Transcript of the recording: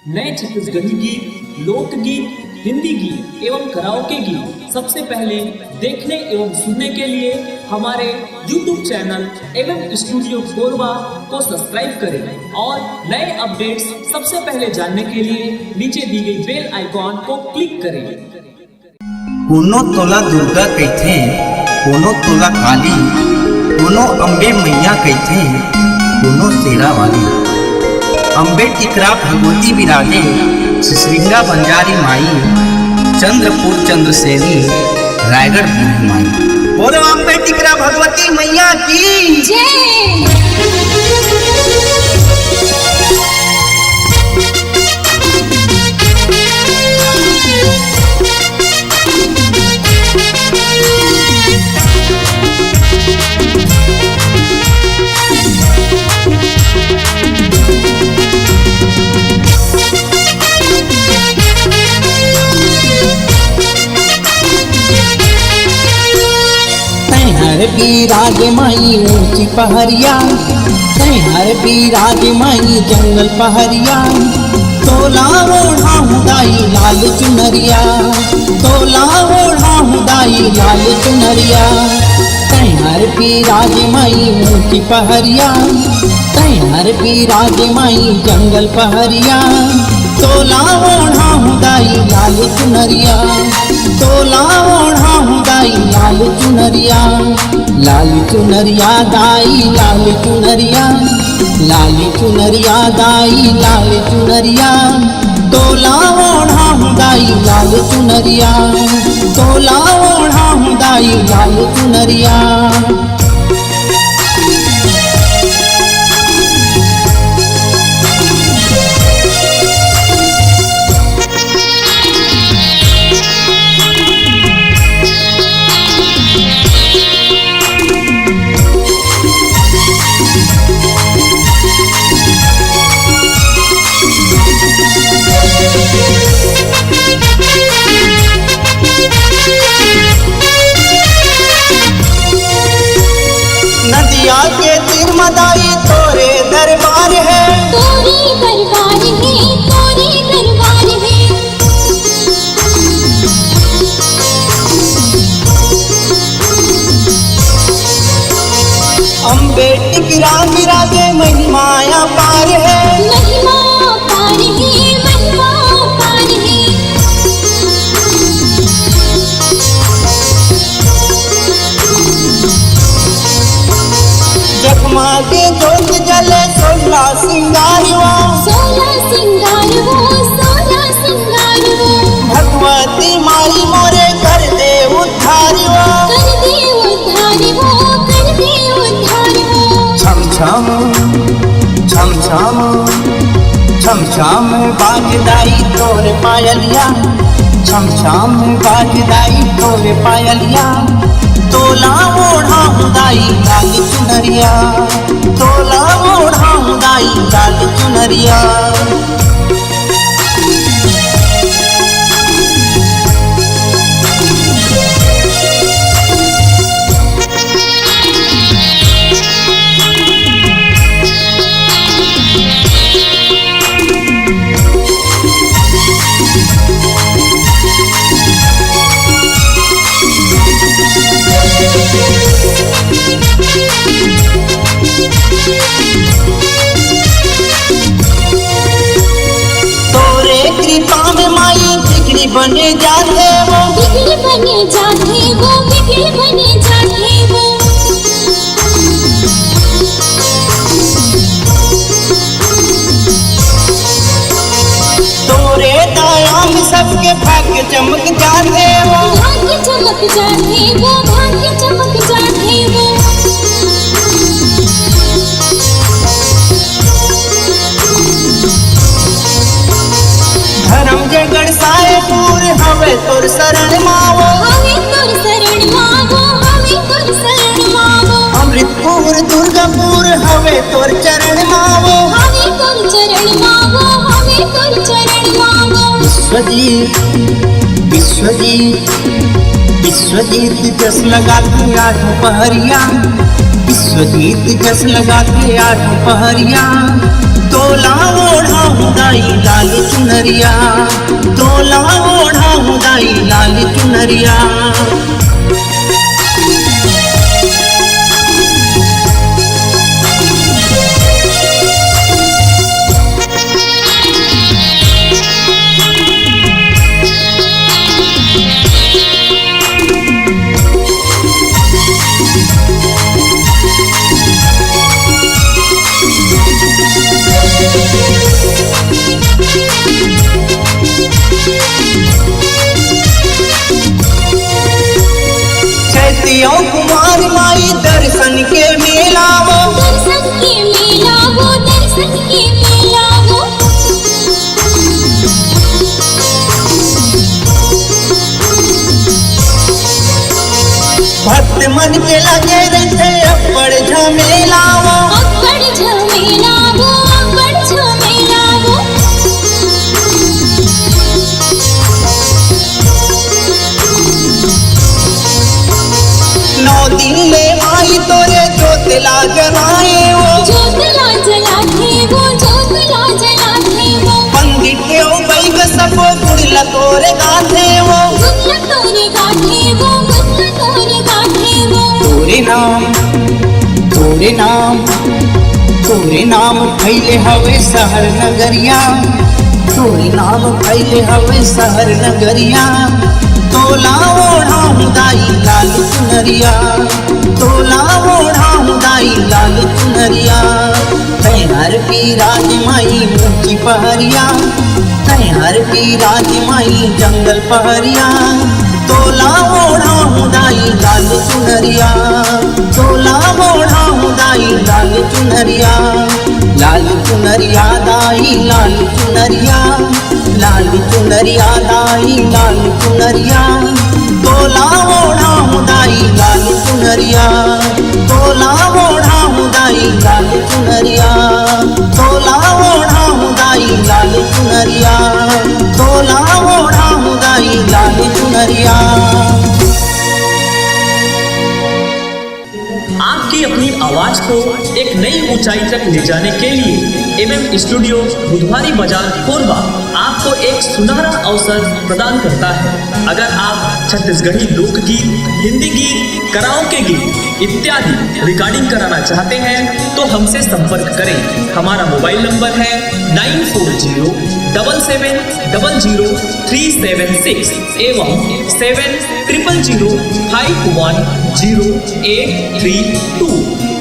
नए छत्तीसगढ़ी गीत, लोकगीत, हिंदी गीत एवं कराओके गीत सबसे पहले देखने एवं सुनने के लिए हमारे YouTube चैनल एवं स्टूडियो कोरबा को सब्सक्राइब करें और नए अपडेट्स सबसे पहले जानने के लिए नीचे दी गई बेल आइकॉन को क्लिक करें। कोनो तोला दुर्गा कहथे, कोनो तोला काली, कोनो अम्बे मैया कहथे, कोनो शेरा वाली। अम्बे टिकरा भगवती विराजे, सिसरिंगा बंजारी माई, चंद्रपुर चंद्रसेनी रायगढ़ माई। बोलो अम्बे टिकरा भगवती मैया की जय। हर बिराज माई ऊंची पहरिया, हर बिराज माई जंगल पहरिया। तोला ओढ़ा दाई लाल चुनरिया, तोला ओढ़ा दाई लाल चुनरिया। हर बिराज माई ऊंची पहरिया, हर बिराज माई जंगल पहरिया। तोला ओढ़ा दाई लाल चुनरिया, तोला ओढ़ा दाई लाल चुनरिया। लाल चुनरिया दाई लाल चुनरिया, लाल चुनरिया दाई लाल चुनरिया। तोला ओढ़ा दाई लाल चुनरिया, तोला ओढ़ा दाई लाल चुनरिया। नदिया के तीर मदाई तोरे दरबार है, तोरे दरबार है, तोरे दरबार है। अम्बे टिकरा विराजे महिमाया पार है, महिमा पार है, महिमा पार है। जगमगे जोत जले सोला सिंगार हो, सोला सिंगार हो, सोला सिंगार हो। भगवती माई मोरे कर दे उद्धार हो। कर दे उद्धार हो, कर दे उद्धार हो। छम छम छम छम छम छम बाजदाई तोर पायलिया, छम छम बाजदाई तोर पायलिया। तोला ओढ़ा दाई लाल चुनरिया, तोला ओढ़ा दाई लाल चुनरिया। तोरे कृपा में माई बिगड़ी बने जाते वो, बिगड़ी बने जाते वो, बिगड़ी बने जाते वो। तोरे दया में सबके भाग्य चमक जाते वो। भाग्य चमक जाते वो, भाग्य चमक जाते वो। धर्म जगड़ सायपुर हवे तोर शरण मावो, हमें तोर शरण मांगो, हमें तोर शरण मांगो। अमृतपुर दुर्गापुर हवे तोर चरण मावो। हमें तोर चरण मांगो, हमें तोर चरण मांगो। विश्वजीत विश्वजीत विश्वजीत जस लगा के आठ पहरिया, विश्वजीत जस लगा के आठ पहरिया। तो तोला ओढ़ाऊं दाई लाल चुनरिया, तोला ओढ़ाऊं दाई लाल चुनरिया। चैतियों कुमार माई दर्शन के मेला वो, दर्शन के मेला वो, दर्शन के मेला वो। भक्त मन के लगे रहते अकड़ झमेला वो, अकड़ झमेला वो, अकड़ झमेला वो। 9 दिन में माई तोरे ज्योतिला जलाए वो, ज्योतिला जलाते वो, ज्योतिला जलाते वो। पंडित के ओ बैग सब गुड़ला तोरे गाथे वो, गुत्ता तोरे गाठे वो, गुत्ता तोरे गाठे वो। तोरे नाम तोरे नाम तोरे नाम फैले हवे शहर नगरिया, तोरे नाम फैले हवे शहर नगरिया। तोला ओढ़ाऊं दाई लाल चुनरिया, तोला ओढ़ाऊं दाई लाल चुनरिया। तैहर की राज माई ऊंची पहरिया, तैहर की राज माई जंगल पहरिया। तोला ओढ़ाऊं दाई लाल चुनरिया, तोला ओढ़ाऊं दाई लाल चुनरिया। लाल चुनरिया दाई लाल चुनरिया, लाल चुनरिया दाई लाल चुनरिया। तोला ओढ़ाऊं दाई लाल चुनरिया, तोला ओढ़ाऊं दाई लाल चुनरिया। तोला ओढ़ाऊं दाई लाल चुनरिया, तोला ओढ़ाऊं दाई लाल चुनरिया। आपकी अपनी आवाज को एक नई ऊंचाई तक ले जाने के लिए एमएम स्टूडियो बुधवारी बाजार कोरबा आपको एक सुनहरा अवसर प्रदान करता है। अगर आप छत्तीसगढ़ी लोकगीत, हिंदी गीत, कराओके गीत इत्यादि रिकॉर्डिंग कराना चाहते हैं तो हमसे संपर्क करें। हमारा मोबाइल नंबर है 9407700376 एवं 7000510832।